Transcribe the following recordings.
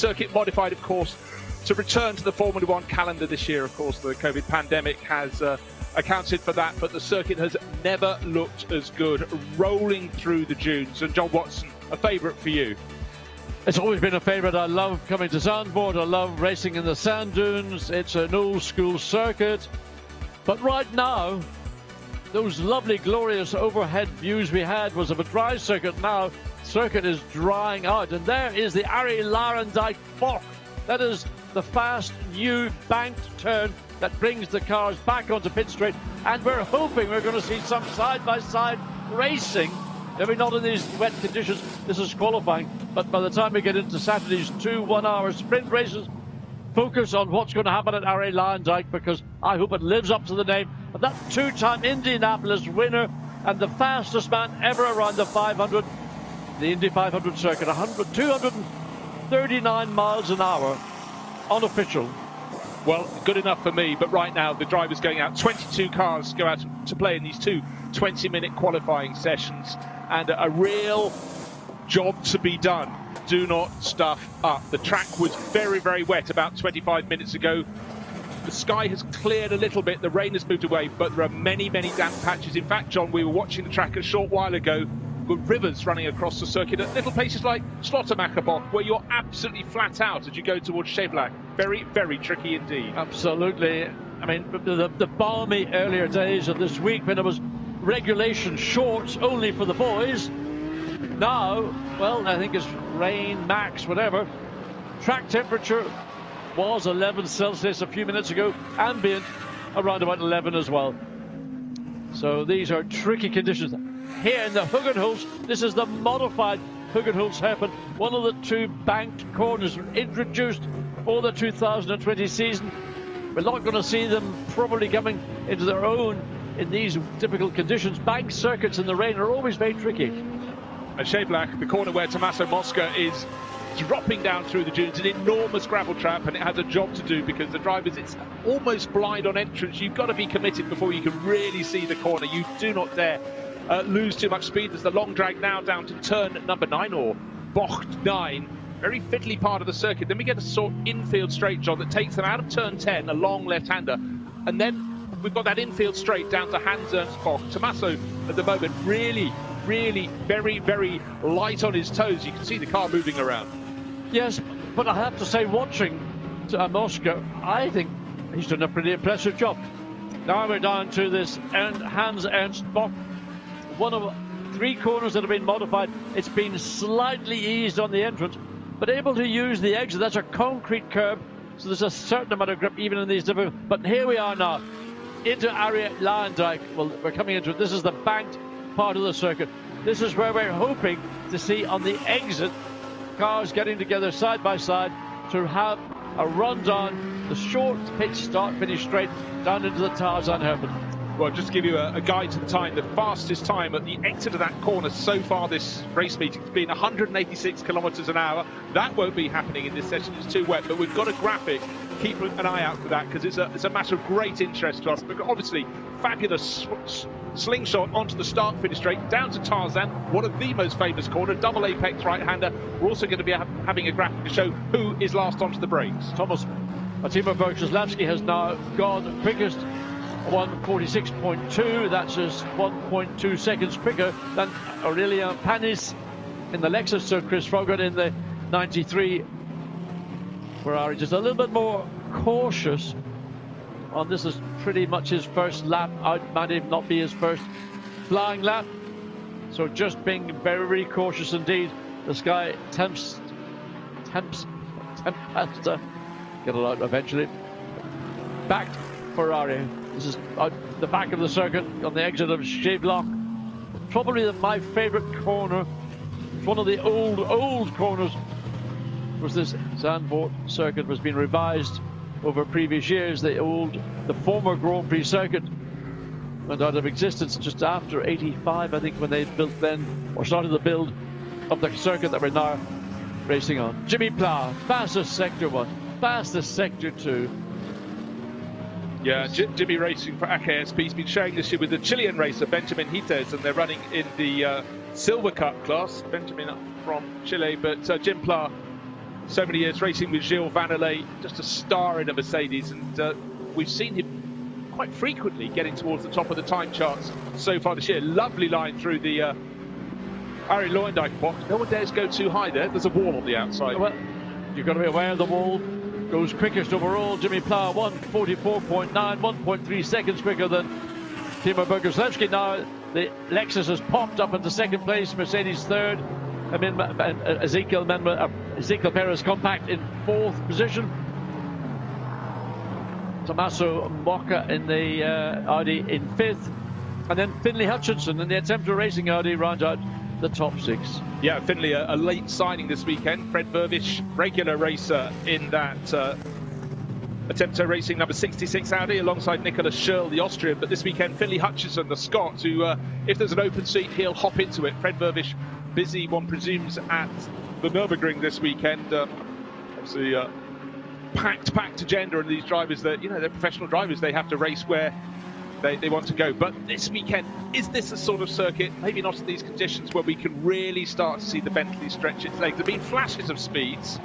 circuit modified, of course, to return to the Formula One calendar this year. Of course, the COVID pandemic has accounted for that, but the circuit has never looked as good, rolling through the dunes. And John Watson, a favourite for you? It's always been a favourite. I love coming to Zandvoort. I love racing in the sand dunes. It's an old school circuit. But right now, those lovely, glorious overhead views we had was of a dry circuit. Now, circuit is drying out. And there is the Arie Luijendijk Bocht. That is the fast, new banked turn that brings the cars back onto pit straight. And we're hoping we're going to see some side-by-side racing. Maybe not in these wet conditions. This is qualifying. But by the time we get into Saturday's 2 one-hour sprint races, focus on what's going to happen at Arie Luijendijk, because I hope it lives up to the name of that two-time Indianapolis winner and the fastest man ever around the 500, the Indy 500 circuit, 239 miles an hour, unofficial. Well, good enough for me, but right now the drivers going out, 22 cars go out to play in these two 20-minute qualifying sessions, and a real job to be done. Do not stuff up. The track was very, very wet about 25 minutes ago. The sky has cleared a little bit, the rain has moved away, but there are many, many damp patches. In fact, John, we were watching the track a short while ago with rivers running across the circuit at little places like Slottermacherbach, where you're absolutely flat out as you go towards Scheveling. Very, very tricky indeed. Absolutely. I mean, the balmy earlier days of this week when it was regulation shorts only for the boys. Now, well, I think it's rain, max, whatever. Track temperature was 11 Celsius a few minutes ago. Ambient around about 11 as well. So these are tricky conditions. Here in the Hugenholz, this is the modified Hugenholz Hairpin, one of the two banked corners introduced for the 2020 season. We're not going to see them probably coming into their own in these difficult conditions. Bank circuits in the rain are always very tricky. At Scheveling, the corner where Tommaso Mosca is dropping down through the dunes, an enormous gravel trap, and it has a job to do because the drivers, it's almost blind on entrance. You've got to be committed before you can really see the corner. You do not dare lose too much speed. There's the long drag now down to turn number 9, or Bocht 9. Very fiddly part of the circuit. Then we get a sort of infield straight, John, that takes them out of turn 10, a long left-hander. And then we've got that infield straight down to Hans Ernst Bocht. Tommaso, at the moment, really very, very light on his toes. You can see the car moving around. Yes, but I have to say, watching Mosca, I think he's done a pretty impressive job. Now we're down to this Hans Ernst Bocht, one of 3 corners that have been modified. It's been slightly eased on the entrance, but able to use the exit. That's a concrete curb, so there's a certain amount of grip even in these difficult. But here we are now into Arie Luijendijk. Well, we're coming into it. This is the banked part of the circuit. This is where we're hoping to see on the exit cars getting together side by side to have a run down the short pitch start, finish straight down into the Tarzan Hairpin. Well, just to give you a guide to the time, the fastest time at the exit of that corner so far this race meeting has been 186 kilometres an hour. That won't be happening in this session, it's too wet, but we've got a graphic. Keep an eye out for that, because it's a matter of great interest to us. But obviously, fabulous slingshot onto the start finish straight, down to Tarzan, one of the most famous corner, double apex right-hander. We're also going to be having a graphic to show who is last onto the brakes. Thomas Timo Bergslawski has now gone quickest, 1:46.2. That's just 1.2 seconds quicker than Aurelien Panis in the Lexus. So Chris Froggatt in the 93 Ferrari, just a little bit more cautious on this. Is pretty much his first lap out, might even not be his first flying lap, so just being very, very cautious indeed. The sky temps to get it out eventually. Backed Ferrari. This is out the back of the circuit on the exit of Scheveling. Probably my favourite corner. It's one of the old corners. Was this Zandvoort circuit was being revised over previous years. The former Grand Prix circuit went out of existence just after 85, I think, when they built then, or started the build of the circuit that we're now racing on. Jimmy Plough, fastest sector 1, fastest sector 2. Yeah, Jimmy racing for AKSP. He's been sharing this year with the Chilean racer Benjamin Hites, and they're running in the Silver Cup class. Benjamin up from Chile, but Jim Plough so many years racing with Gilles Vannelet, just a star in a Mercedes, and we've seen him quite frequently getting towards the top of the time charts so far this year. Lovely line through the Harry Luyendijk box. No one dares go too high there. There's a wall on the outside. Well, you've got to be aware of the wall. Goes quickest overall. Jimmy Plough 1:44.9, 1.3 seconds quicker than Timo Boguslawski. Now the Lexus has popped up into second place, Mercedes third, Ezekiel Perez compact in fourth position. Tommaso Mocca in the Audi in fifth, and then Finlay Hutchinson in the Attempter Racing Audi round out the top six. Yeah, Finlay, a late signing this weekend. Fred Vervish, regular racer in that Attempter Racing number 66 Audi, alongside Nicolas Schürrle, the Austrian. But this weekend, Finlay Hutchinson, the Scot, who, if there's an open seat, he'll hop into it. Fred Vervish, busy, one presumes, at the Nürburgring this weekend. Obviously, packed agenda, and these drivers, that, you know, they're professional drivers. They have to race where they want to go. But this weekend, is this a sort of circuit, maybe not in these conditions, where we can really start to see the Bentley stretch its legs? There have been flashes of speeds.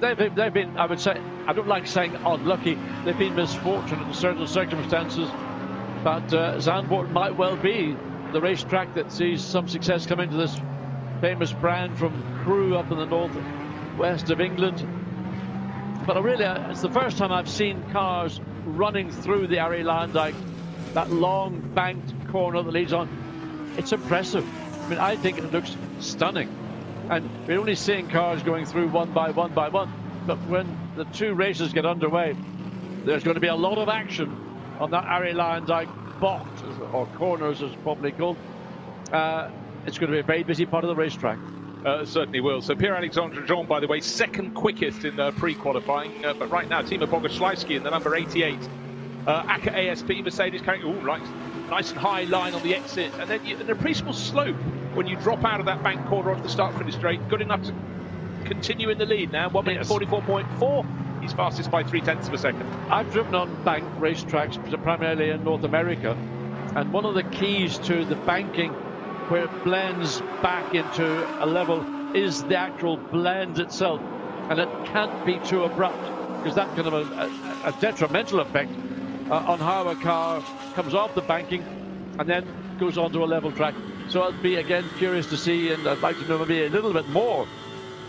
They've been, I would say, I don't like saying unlucky, they've been misfortunate in certain circumstances, but Zandvoort might well be the racetrack that sees some success come into this famous brand from Crewe up in the northwest of England. But really, it's the first time I've seen cars running through the Harry Luyendijk, that long banked corner that leads on. It's impressive. I mean, I think it looks stunning. And we're only seeing cars going through one by one by one. But when the two races get underway, there's going to be a lot of action on that Harry Luyendijk box, or corners as it's probably called. It's going to be a very busy part of the racetrack. Certainly will. So Pierre-Alexandre Jean, by the way, second quickest in pre-qualifying. But right now, Timo Boguslawski in the number 88. AKA ASP Mercedes carrying, nice and high line on the exit. And then an appreciable slope when you drop out of that bank corner off the start-finish straight. Good enough to continue in the lead now. 1 minute 44.4. He's fastest by 0.3 of a second. I've driven on bank racetracks, primarily in North America. And one of the keys to the banking, where it blends back into a level, is the actual blend itself, and it can't be too abrupt, because that can have a detrimental effect on how a car comes off the banking and then goes onto a level track. So I'd be again curious to see, and I'd like to know maybe a little bit more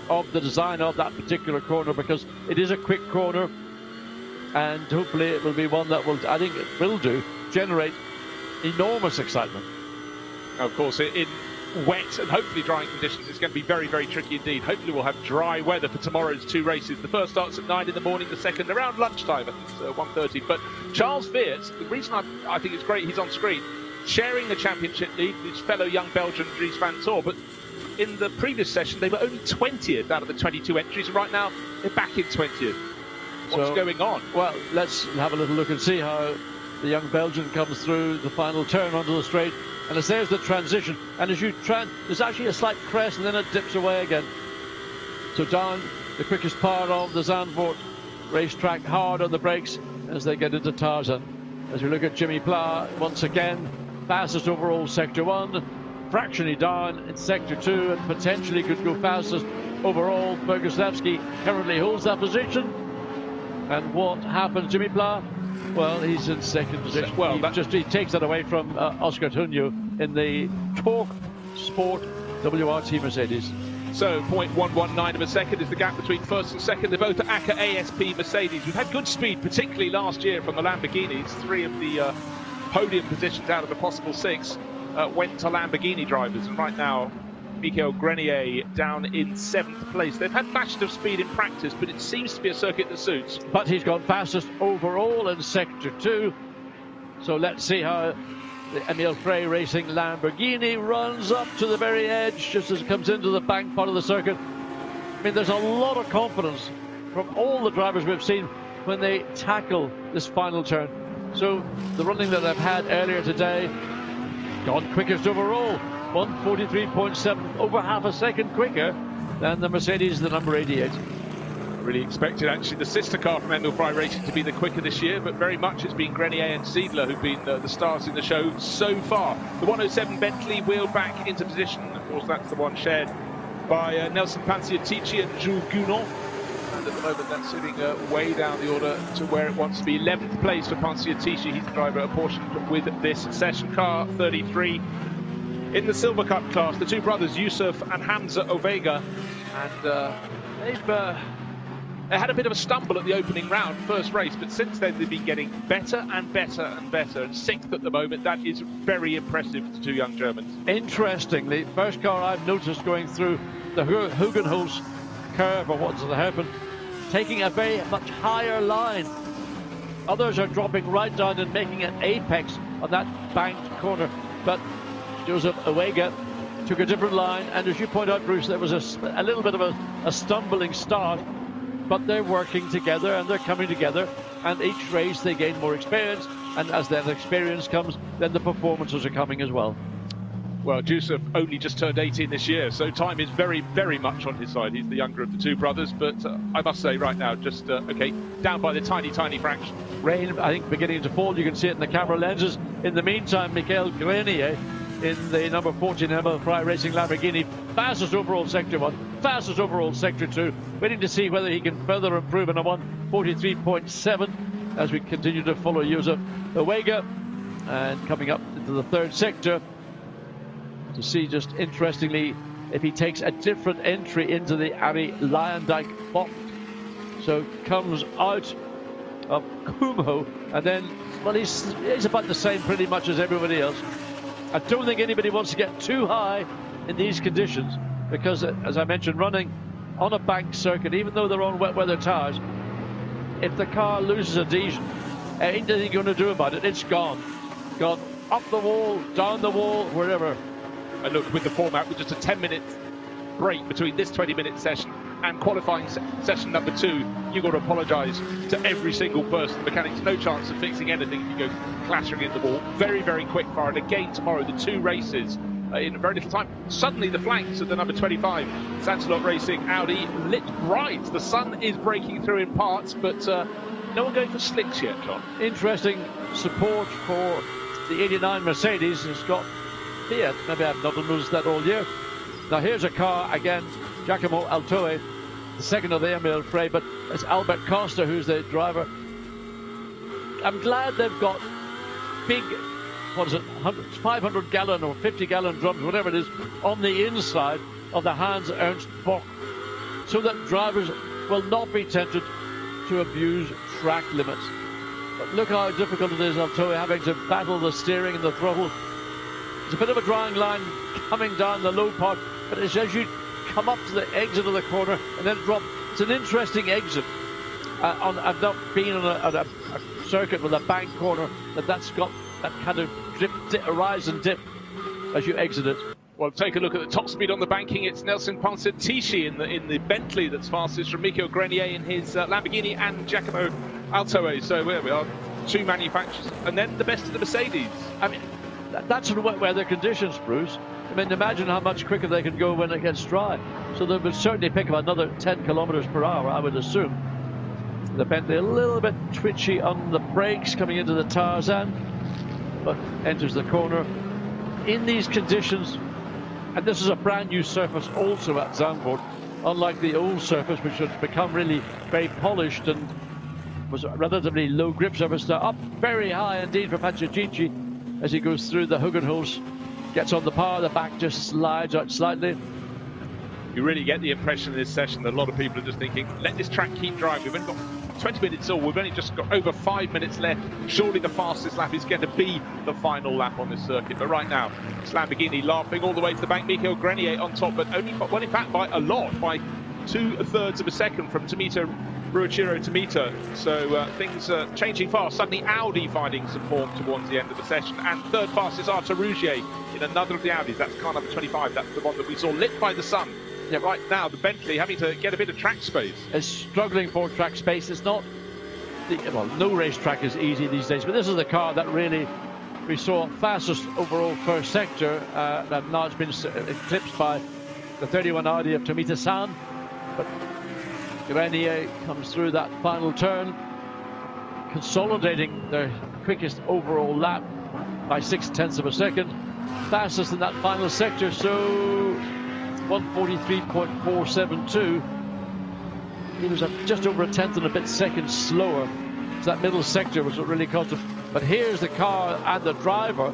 of the design of that particular corner, because it is a quick corner, and hopefully it will be one that will, I think it will generate enormous excitement. Of course, in wet and hopefully drying conditions, it's going to be very, very tricky indeed. Hopefully we'll have dry weather for tomorrow's two races. The first starts at 9 in the morning, the second around lunchtime, I think it's 1:30. But Charles Veerts, the reason I think it's great he's on screen, sharing the championship lead with his fellow young Belgian Dries van Tor. But in the previous session, they were only 20th out of the 22 entries, and right now they're back in 20th. What's going on? Well, let's have a little look and see how the young Belgian comes through the final turn onto the straight. And as there's the transition, and as you there's actually a slight crest, and then it dips away again. So down the quickest part of the Zandvoort racetrack, hard on the brakes as they get into Tarzan. As we look at Jimmy Plough, once again, fastest overall Sector 1, fractionally down in Sector 2, and potentially could go fastest overall. Boguslawski currently holds that position. And what happens, Jimmy Plough? Well, he's in second position. Well, he takes that away from Oscar Tunio in the Torque Sport WRT Mercedes. So 0.119 of a second is the gap between first and second. They're both AKA ASP Mercedes. We've had good speed, particularly last year from the Lamborghinis. 3 of the podium positions out of the possible 6 went to Lamborghini drivers. And right now, Michael Grenier down in 7th place. They've had flashes of speed in practice, but it seems to be a circuit that suits. But he's gone fastest overall in Sector 2. So let's see how the Emile Frey Racing Lamborghini runs up to the very edge just as it comes into the bank part of the circuit. I mean, there's a lot of confidence from all the drivers we've seen when they tackle this final turn. So the running that I've had earlier today, gone quickest overall. 1:43.7, over half a second quicker than the Mercedes, the number 88. Really expected, actually, the sister car from Emile Frey Racing to be the quicker this year, but very much it's been Grenier and Seidler who've been the stars in the show so far. The 107 Bentley wheeled back into position. Of course, that's the one shared by Nelson Panciatici and Jules Gounon. And at the moment that's sitting way down the order to where it wants to be. 11th place for Panciatici. He's the driver apportioned with this session car 33. In the Silver Cup class, the two brothers Yusuf and Hamza Ovega, and they had a bit of a stumble at the opening round, first race, but since then they've been getting better and better and better. And 6th at the moment, that is very impressive to two young Germans. Interestingly, first car I've noticed going through the Hugenholz curve, or what's the hairpin, taking a very much higher line. Others are dropping right down and making an apex on that banked corner, but Joseph Ovega took a different line, and as you point out, Bruce, there was a little bit of a stumbling start, but they're working together and they're coming together, and each race they gain more experience, and as that experience comes, then the performances are coming as well. Well, Yusuf only just turned 18 this year, so time is very, very much on his side. He's the younger of the two brothers, but I must say right now, just, okay, down by the tiny, tiny fraction. Rain, I think, beginning to fall. You can see it in the camera lenses. In the meantime, Michael Grenier in the number 14 Emma Fry Racing Lamborghini, fastest overall Sector 1, fastest overall Sector 2, waiting to see whether he can further improve in a 1:43.7 as we continue to follow Joseph Ovega, and coming up into the third sector to see, just interestingly, if he takes a different entry into the Abbey Lyondike box. So comes out of Kumho, and then, well, he's about the same pretty much as everybody else. I don't think anybody wants to get too high in these conditions, because, as I mentioned, running on a bank circuit, even though they're on wet weather tires, if the car loses adhesion, ain't anything you're going to do about it. It's gone. Gone up the wall, down the wall, wherever. And look, with the format, with just a 10-minute break between this 20-minute session and qualifying session number 2, you've got to apologise to every single person. The mechanics, no chance of fixing anything if you go clattering in the wall. Very, very quick fire. And again tomorrow, the 2 races in very little time. Suddenly the flanks of the number 25 Zandvoort Racing Audi lit bright. The sun is breaking through in parts, but no one going for slicks yet, John. Interesting support for the 89 Mercedes has got Fiat. Maybe I've not noticed that all year. Now here's a car again, Giacomo Altoe, the second of the Emil Frey, but it's Albert Costa who's the driver. I'm glad they've got big, 500 gallon or 50 gallon drums, whatever it is, on the inside of the Hans Ernst Bock, so that drivers will not be tempted to abuse track limits. But look how difficult it is, Altoe, having to battle the steering and the throttle. It's a bit of a drying line coming down the low part, but it's as you come up to the exit of the corner and then drop. It's an interesting exit. I've not been on a circuit with a bank corner that's got that kind of rise and dip as you exit it. Well, take a look at the top speed on the banking. It's Nelson Panciatici in the Bentley that's fastest, from Michael Grenier in his Lamborghini, and Giacomo Altoe. So where we are, 2 manufacturers, and then the best of the Mercedes. I mean, that's in wet weather conditions, Bruce. I mean, imagine how much quicker they can go when it gets dry. So they would certainly pick up another 10 kilometers per hour, I would assume. The Bentley a little bit twitchy on the brakes coming into the Tarzan, but enters the corner. In these conditions, and this is a brand new surface also at Zandvoort, unlike the old surface, which had become really very polished and was a relatively low grip surface. Now up very high indeed for Panciatici as he goes through the Hugenholz, gets on the power, the back just slides out slightly. You really get the impression in this session that a lot of people are just thinking, let this track keep driving. We've only got 20 minutes all, we've only just got over 5 minutes left. Surely the fastest lap is going to be the final lap on this circuit. But right now, it's Lamborghini laughing all the way to the bank. Michael Grenier on top, but only winning back by a lot, by 2/3 of a second from Tomita Ruichiro Tomita. So things are changing fast. Suddenly Audi finding some form towards the end of the session, and third fastest Arthur Rougier in another of the Audis. That's car number 25. That's the one that we saw lit by the sun. Yeah, right now the Bentley having to get a bit of track space. It's struggling for track space. It's not well, no racetrack is easy these days, but this is the car that really we saw fastest overall first sector, and now it's been eclipsed by the 31 Audi of Tomita San. But Grenier comes through that final turn, consolidating their quickest overall lap by 0.6 of a second, fastest in that final sector. So 1:43.472. He was just over a tenth and a bit seconds slower. So that middle sector was what really caused him. But here's the car and the driver.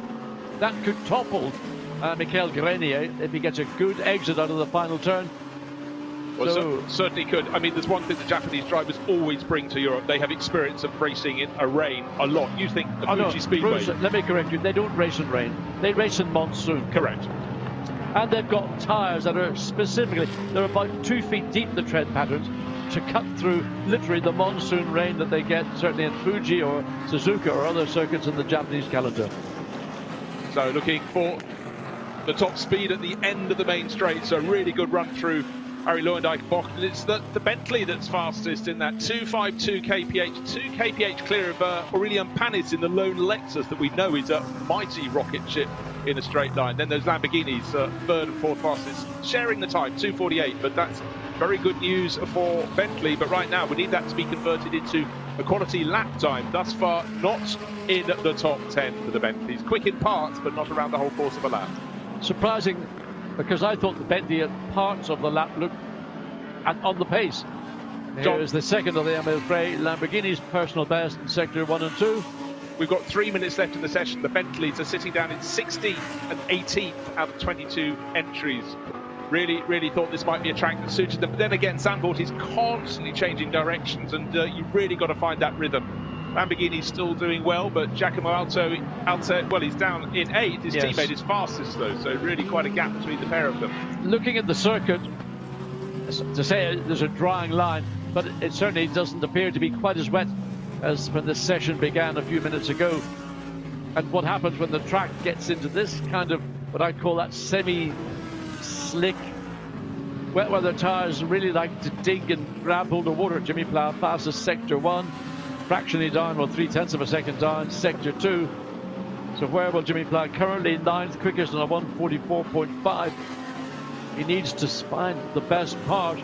That could topple Michael Grenier if he gets a good exit out of the final turn. Well, certainly could. I mean, there's one thing the Japanese drivers always bring to Europe. They have experience of racing in a rain a lot. You think the Fuji Speedway... Bruce, let me correct you. They don't race in rain. They race in monsoon. Correct. And they've got tyres that are specifically... They're about 2 feet deep, the tread patterns, to cut through literally the monsoon rain that they get, certainly in Fuji or Suzuka or other circuits in the Japanese calendar. So looking for the top speed at the end of the main straight. So a really good run through Harry Lewandijk. It's the Bentley that's fastest in that 252 kph, 2 kph clear of Aurelian Panis in the lone Lexus that we know is a mighty rocket ship in a straight line. Then those Lamborghinis, third and fourth fastest, sharing the time, 2:48, but that's very good news for Bentley. But right now we need that to be converted into a quality lap time. Thus far not in the top 10 for the Bentleys. Quick in parts, but not around the whole course of a lap. Surprising, because I thought the Bentley at parts of the lap looked on the pace. Here is the second of the Emil Frey. Lamborghini's personal best in sector 1 and 2. We've got 3 minutes left in the session. The Bentleys are sitting down in 16th and 18th out of 22 entries. Really thought this might be a track that suited them. But then again, Zandvoort is constantly changing directions, and you've really got to find that rhythm. Lamborghini's still doing well, but Giacomo Alto, well, he's down in 8th. His teammate is fastest, though, so really quite a gap between the pair of them. Looking at the circuit, to say there's a drying line, but it certainly doesn't appear to be quite as wet as when this session began a few minutes ago. And what happens when the track gets into this kind of, what I call that semi-slick, wet weather tyres really like to dig and grab hold of water. Jimmy Plough passes sector 1, fractionally down, well, 0.3 of a second down, sector 2. So where will Jimmy Plough? Currently 9th quickest on a 1:44.5. He needs to find the best part.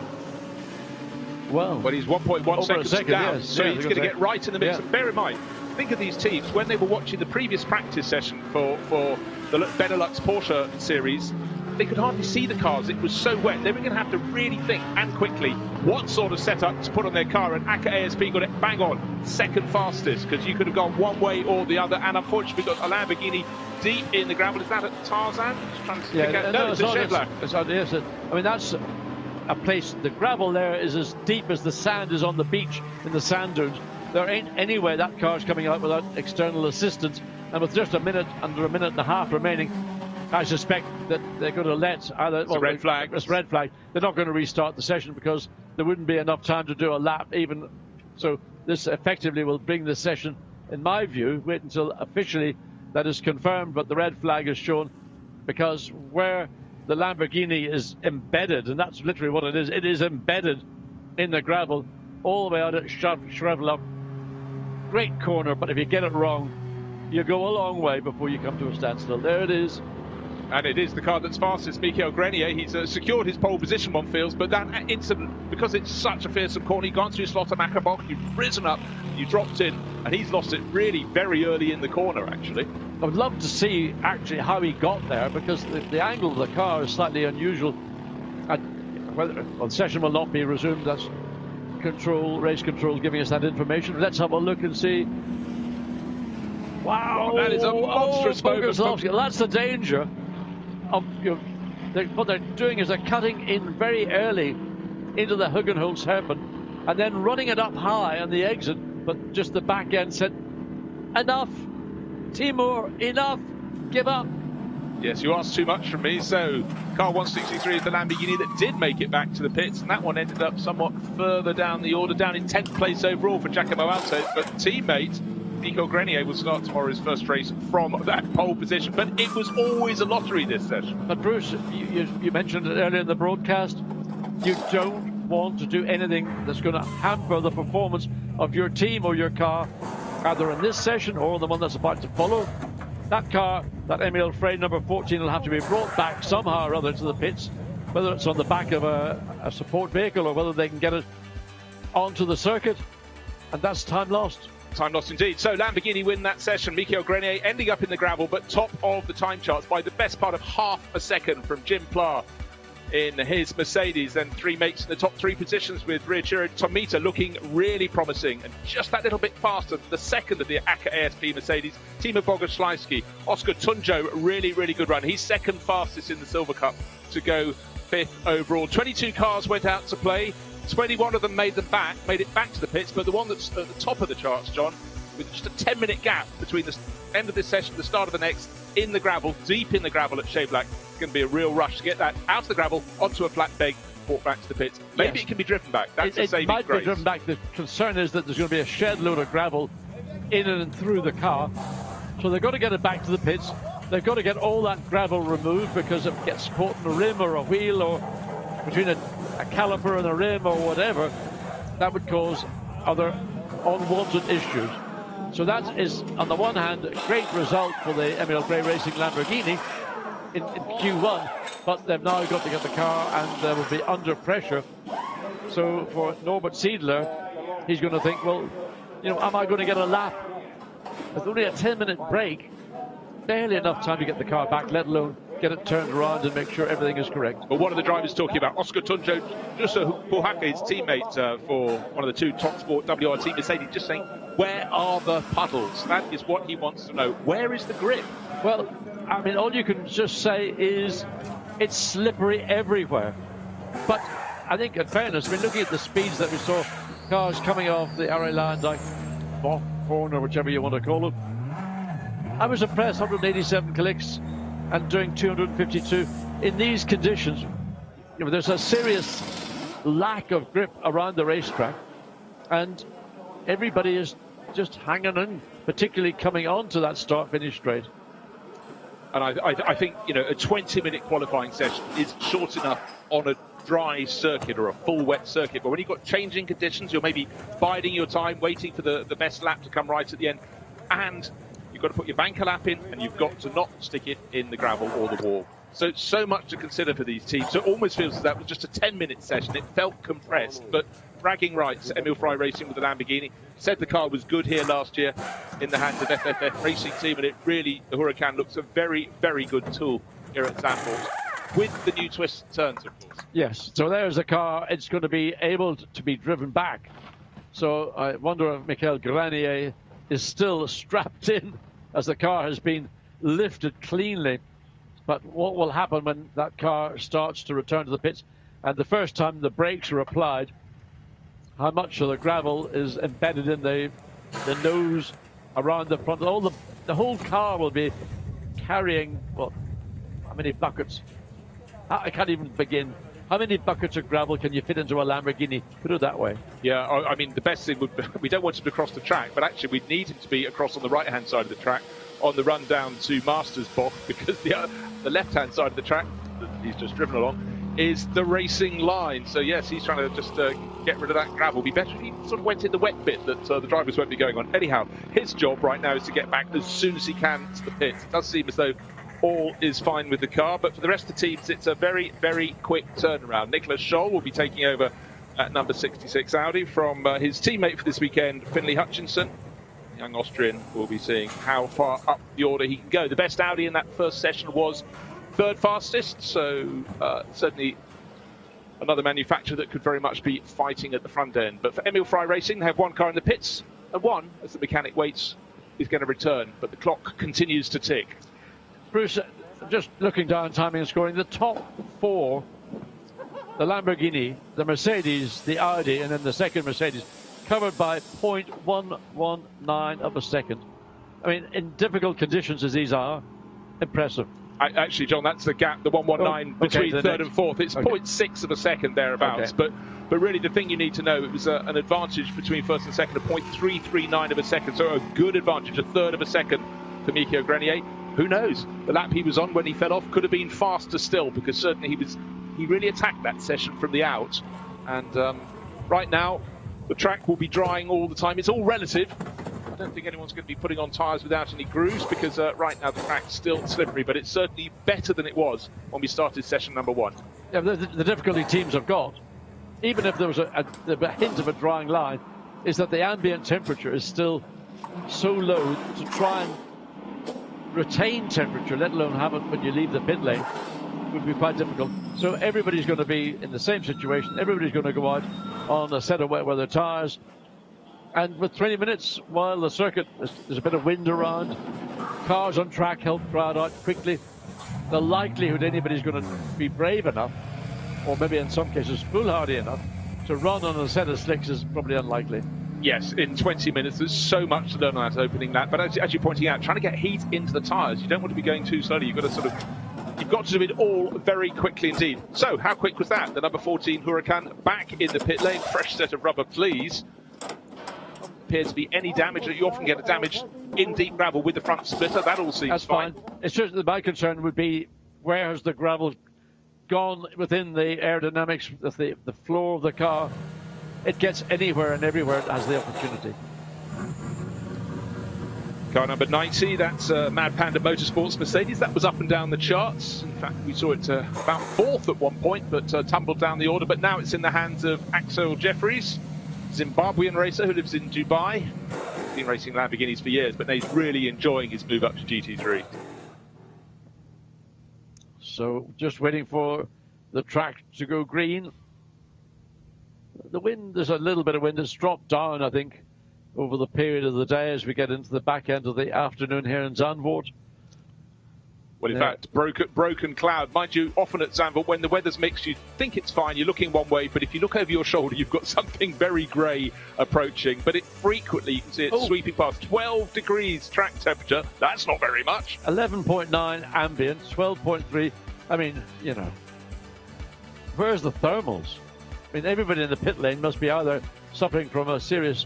Well, he's 1.1 seconds down, yes, so he's going to get right in the mix. And bear in mind, think of these teams, when they were watching the previous practice session for the Benelux Porsche series, they could hardly see the cars. It was so wet. They were going to have to really think, and quickly, what sort of setup to put on their car. And Aka ASP got it bang on, second fastest, because you could have gone one way or the other. And unfortunately, we've got a Lamborghini deep in the gravel. Is that at Tarzan? Just trying to pick out. No, it's a Chevrolet. Yes, I mean, that's a place, the gravel there is as deep as the sand is on the beach in the sand dunes. There ain't any way that car's coming out without external assistance. And with just under a minute and a half remaining, I suspect that they're going to let either... It's a red flag. It's red flag. They're not going to restart the session because there wouldn't be enough time to do a lap even. So this effectively will bring the session, in my view, wait until officially that is confirmed, but the red flag is shown because where the Lamborghini is embedded, and that's literally what it is embedded in the gravel, all the way out at Shrivel up. Great corner, but if you get it wrong, you go a long way before you come to a standstill. There it is. And it is the car that's fastest, Michael Grenier. He's secured his pole position, one feels, but that incident, because it's such a fearsome corner, you've gone through Slotter Mackerbock, you've risen up, you've dropped in, and he's lost it really very early in the corner, actually. I would love to see, actually, how he got there, because the angle of the car is slightly unusual. The session will not be resumed. That's race control giving us that information. Let's have a look and see. Wow, that is a monstrous moment. That's the danger. What they're doing is they're cutting in very early into the Hugenholz hairpin and then running it up high on the exit, but just the back end said, enough, Timur, enough, give up. Yes, you asked too much from me. So car 163 is the Lamborghini that did make it back to the pits, and that one ended up somewhat further down the order, down in 10th place overall for Giacomo Alto, but teammate Michael Grenier will start tomorrow's first race from that pole position. But it was always a lottery this session. But Bruce, you mentioned it earlier in the broadcast, you don't want to do anything that's going to hamper the performance of your team or your car, either in this session or the one that's about to follow. That car, that Emil Frey number 14, will have to be brought back somehow or other to the pits, whether it's on the back of a support vehicle or whether they can get it onto the circuit, and that's time lost. Time lost indeed. So Lamborghini win that session. Michael Grenier ending up in the gravel, but top of the time charts by the best part of half a second from Jim Plough. in his Mercedes. Then three mates in the top three positions with rear Chiro Tomita looking really promising and just that little bit faster. The second of the AKA ASP Mercedes, Timo Bogoslawski. Oscar Tunjo, really good run. He's second fastest in the Silver Cup to go fifth overall. 22 cars went out to play. 21 of them made it back to the pits, but the one that's at the top of the charts, John, with just a 10-minute gap between the end of this session and the start of the next, in the gravel, deep in the gravel at Shea Black. It's going to be a real rush to get that out of the gravel, onto a flat peg, brought back to the pits. Maybe it can be driven back. That's a saving grace. It might be driven back. The concern is that there's going to be a shed load of gravel in and through the car. So they've got to get it back to the pits. They've got to get all that gravel removed because it gets caught in a rim or a wheel or between a caliper and a rim or whatever. That would cause other unwanted issues. So that is, on the one hand, a great result for the Emil Grey Racing Lamborghini in Q1, but they've now got to get the car and they will be under pressure. So for Norbert Siedler, he's going to think, well, you know, am I going to get a lap? With only a 10-minute break, barely enough time to get the car back, let alone get it turned around and make sure everything is correct. But one of the drivers talking about Oscar Tunjo, Jussa Puhaka, his teammate for one of the two Top Sport WRT Mercedes, just saying, where are the puddles? That is what he wants to know. Where is the grip? Well, I mean, all you can just say is it's slippery everywhere. But I think, in fairness, I mean, looking at the speeds that we saw, cars coming off the Array line, like Horn or whichever you want to call it, I was impressed. 187 clicks and doing 252 in these conditions. You know, there's a serious lack of grip around the racetrack, and everybody is just hanging in, particularly coming on to that start-finish straight. And I think, you know, a 20-minute qualifying session is short enough on a dry circuit or a full wet circuit, but when you've got changing conditions, you're maybe biding your time, waiting for the best lap to come right at the end, and you've got to put your banker lap in, and you've got to not stick it in the gravel or the wall. So much to consider for these teams. So it almost feels as that was just a 10-minute session. It felt compressed, but bragging rights, Emil Frey Racing with the Lamborghini. Said the car was good here last year in the hands of FFF Racing Team, and it really, the Huracan looks a very good tool here at Zandvoort, with the new twists and turns, of course. Yes, so there's a car. It's going to be able to be driven back. So I wonder if Michael Granier is still strapped in, as the car has been lifted cleanly. But what will happen when that car starts to return to the pits, and the first time the brakes are applied, how much of the gravel is embedded in the nose around the front? The whole car will be carrying, well, how many buckets? I can't even begin. How many buckets of gravel can you fit into a Lamborghini? Put it that way. Yeah, I mean, the best thing would be, we don't want him to cross the track, but actually we'd need him to be across on the right-hand side of the track on the run down to Mastersbach, because the left-hand side of the track that he's just driven along is the racing line. So yes, he's trying to just get rid of that gravel. It'd be better if he sort of went in the wet bit that the drivers won't be going on. Anyhow, his job right now is to get back as soon as he can to the pits. It does seem as though all is fine with the car, but for the rest of the teams, it's a very quick turnaround. Nicholas Scholl will be taking over at number 66 Audi from his teammate for this weekend, Finlay Hutchinson. Young Austrian will be seeing how far up the order he can go. The best Audi in that first session was third fastest, so certainly another manufacturer that could very much be fighting at the front end. But for Emil Frey Racing, they have one car in the pits, and one, as the mechanic waits, is going to return. But the clock continues to tick. Bruce, just looking down timing and scoring, the top four, the Lamborghini, the Mercedes, the Audi, and then the second Mercedes, covered by 0.119 of a second. I mean, in difficult conditions as these are, impressive. Actually, John, that's the gap, the 119 between third and fourth. It's 0.6 of a second thereabouts. Okay. But really, the thing you need to know, it was an advantage between first and second of 0.339 of a second. So a good advantage, a third of a second for Michael Granier. Who knows? The lap he was on when he fell off could have been faster still, because certainly he really attacked that session from the out. And right now, the track will be drying all the time. It's all relative. I don't think anyone's going to be putting on tyres without any grooves, because right now the track's still slippery, but it's certainly better than it was when we started session number one. Yeah, the difficulty teams have got, even if there was a hint of a drying line, is that the ambient temperature is still so low to try and retain temperature, let alone have it when you leave the pit lane, would be quite difficult. So everybody's going to be in the same situation. Everybody's going to go out on a set of wet weather tyres. And with 20 minutes, while the circuit, there's a bit of wind around, cars on track help crowd out quickly. The likelihood anybody's going to be brave enough, or maybe in some cases foolhardy enough, to run on a set of slicks is probably unlikely. Yes, in 20 minutes, there's so much to learn on that opening lap. But as you're pointing out, trying to get heat into the tyres, you don't want to be going too slowly. You've got to do it all very quickly indeed. So, how quick was that? The number 14 Huracan back in the pit lane, fresh set of rubber fleas. Appear to be any damage. You often get a damage in deep gravel with the front splitter. That all seems fine. It's just that my concern would be, where has the gravel gone within the aerodynamics of the floor of the car? It gets anywhere and everywhere it has the opportunity. Car number 90, that's Mad Panda Motorsports Mercedes. That was up and down the charts. In fact, we saw it about fourth at one point, but tumbled down the order. But now it's in the hands of Axel Jeffries, Zimbabwean racer who lives in Dubai. He's been racing Lamborghinis for years, but now he's really enjoying his move up to GT3. So just waiting for the track to go green. The wind, there's a little bit of wind. It's dropped down, I think, over the period of the day as we get into the back end of the afternoon here in Zandvoort. Well, in fact, broken cloud. Mind you, often at Zandvoort, when the weather's mixed, you think it's fine, you're looking one way, but if you look over your shoulder, you've got something very grey approaching. But it frequently, you can see it sweeping past. 12 degrees track temperature. That's not very much. 11.9 ambient, 12.3. I mean, you know, where's the thermals? I mean, everybody in the pit lane must be either suffering from a serious,